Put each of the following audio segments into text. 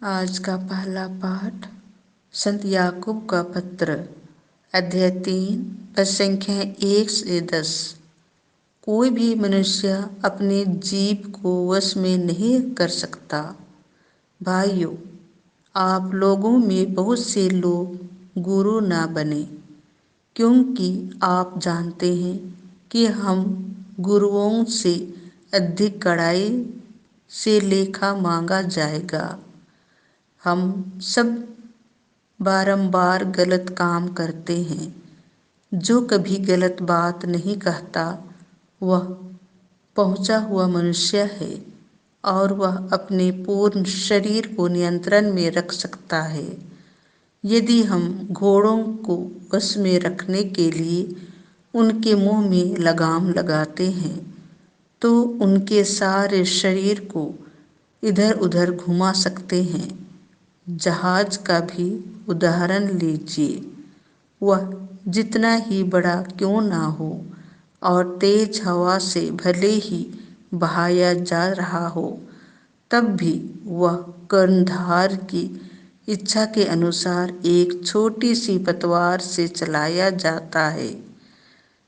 आज का पहला पाठ संत याकूब का पत्र, अध्याय 3, पद संख्या 1 से 10। कोई भी मनुष्य अपने जीव को वश में नहीं कर सकता। भाइयों, आप लोगों में बहुत से लोग गुरु ना बने, क्योंकि आप जानते हैं कि हम गुरुओं से अधिक कड़ाई से लेखा मांगा जाएगा। हम सब बारंबार गलत काम करते हैं। जो कभी गलत बात नहीं कहता वह पहुंचा हुआ मनुष्य है और वह अपने पूर्ण शरीर को नियंत्रण में रख सकता है। यदि हम घोड़ों को वश में रखने के लिए उनके मुंह में लगाम लगाते हैं तो उनके सारे शरीर को इधर उधर घुमा सकते हैं। जहाज का भी उदाहरण लीजिए। वह जितना ही बड़ा क्यों ना हो और तेज हवा से भले ही बहाया जा रहा हो, तब भी वह कर्णधार की इच्छा के अनुसार एक छोटी सी पतवार से चलाया जाता है।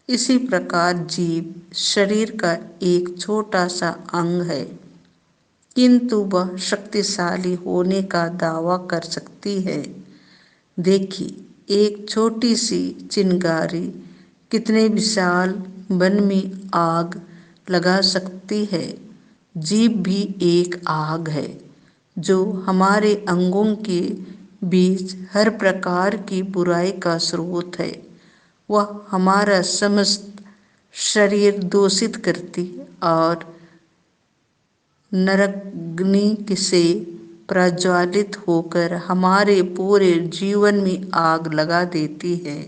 इसी प्रकार जीव शरीर का एक छोटा सा अंग है, किंतु वह शक्तिशाली होने का दावा कर सकती है। देखिए, एक छोटी सी चिंगारी कितने विशाल वन में आग लगा सकती है। जीभ भी एक आग है जो हमारे अंगों के बीच हर प्रकार की बुराई का स्रोत है। वह हमारा समस्त शरीर दूषित करती और नरकाग्नि से प्रज्वलित होकर हमारे पूरे जीवन में आग लगा देती है।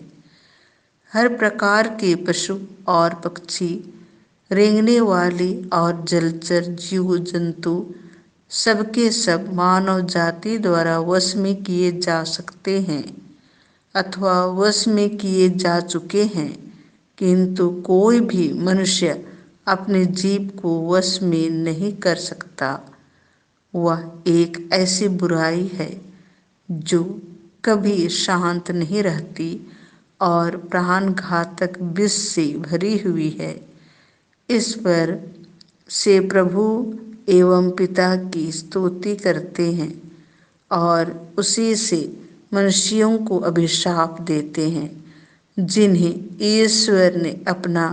हर प्रकार के पशु और पक्षी, रेंगने वाले और जलचर जीव जंतु सबके सब मानव जाति द्वारा वश में किए जा सकते हैं अथवा वश में किए जा चुके हैं, किंतु कोई भी मनुष्य अपने जीव को वश में नहीं कर सकता। वह एक ऐसी बुराई है जो कभी शांत नहीं रहती और प्राणघातक विष से भरी हुई है। इस पर से प्रभु एवं पिता की स्तुति करते हैं और उसी से मनुष्यों को अभिशाप देते हैं, जिन्हें ईश्वर ने अपना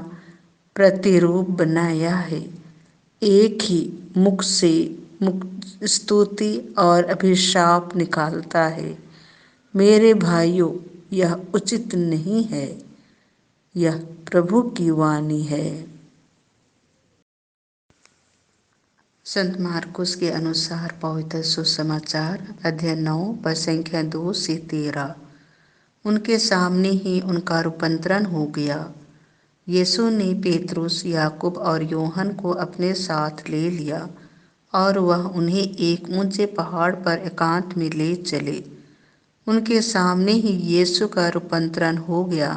प्रतिरूप बनाया है। एक ही मुख से मुख स्तुति और अभिशाप निकालता है। मेरे भाइयों, यह उचित नहीं है। यह प्रभु की वाणी है। संत मार्कुस के अनुसार पवित्र सुसमाचार, अध्याय 9, पद संख्या 2 से 13। उनके सामने ही उनका रूपांतरण हो गया। यीशु ने पेतरुस, याकूब और यूहन्ना को अपने साथ ले लिया और वह उन्हें एक ऊंचे पहाड़ पर एकांत में ले चले। उनके सामने ही यीशु का रूपांतरण हो गया।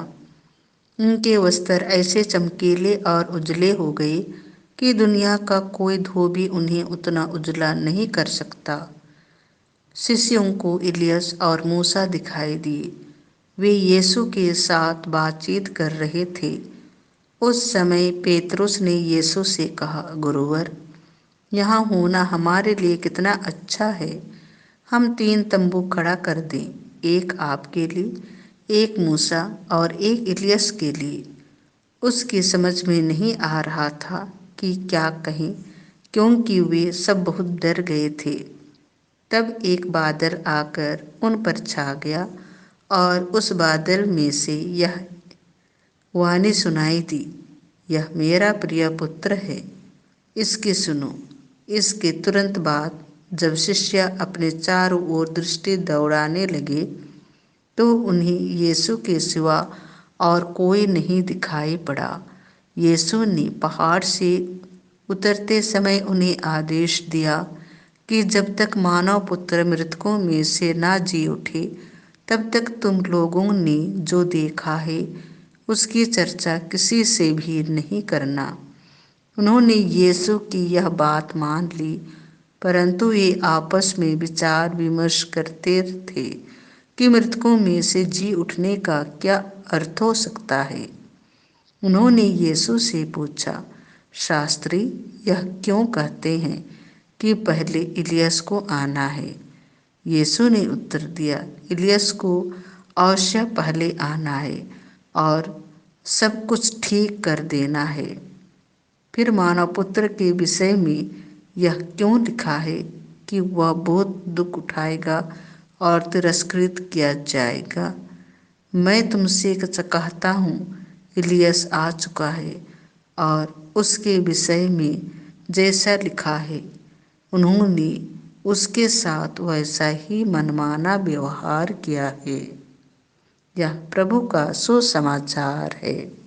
उनके वस्त्र ऐसे चमकीले और उजले हो गए कि दुनिया का कोई धोबी उन्हें उतना उजला नहीं कर सकता। शिष्यों को इलियस और मूसा दिखाई दिए। वे यीशु के साथ बातचीत कर रहे थे। उस समय पेतरुस ने यीशु से कहा, गुरुवर, यहाँ होना हमारे लिए कितना अच्छा है। हम 3 तंबू खड़ा कर दें, एक आपके लिए, एक मूसा और एक इलियस के लिए। उसकी समझ में नहीं आ रहा था कि क्या कहें, क्योंकि वे सब बहुत डर गए थे। तब एक बादल आकर उन पर छा गया और उस बादल में से यह वाणी सुनाई दी, यह मेरा प्रिय पुत्र है, इसकी सुनो। इसके तुरंत बाद जब शिष्य अपने चारों ओर दृष्टि दौड़ाने लगे तो उन्हें यीशु के सिवा और कोई नहीं दिखाई पड़ा। यीशु ने पहाड़ से उतरते समय उन्हें आदेश दिया कि जब तक मानव पुत्र मृतकों में से ना जी उठे, तब तक तुम लोगों ने जो देखा है उसकी चर्चा किसी से भी नहीं करना। उन्होंने यीशु की यह बात मान ली परंतु ये आपस में विचार विमर्श करते थे कि मृतकों में से जी उठने का क्या अर्थ हो सकता है। उन्होंने यीशु से पूछा, शास्त्री, यह क्यों कहते हैं कि पहले इलियस को आना है? यीशु ने उत्तर दिया, इलियस को अवश्य पहले आना है और सब कुछ ठीक कर देना है। फिर मानव पुत्र के विषय में यह क्यों लिखा है कि वह बहुत दुख उठाएगा और तिरस्कृत किया जाएगा? मैं तुमसे कहता हूँ, इलियस आ चुका है और उसके विषय में जैसा लिखा है उन्होंने उसके साथ वैसा ही मनमाना व्यवहार किया है। यह प्रभु का सुसमाचार है।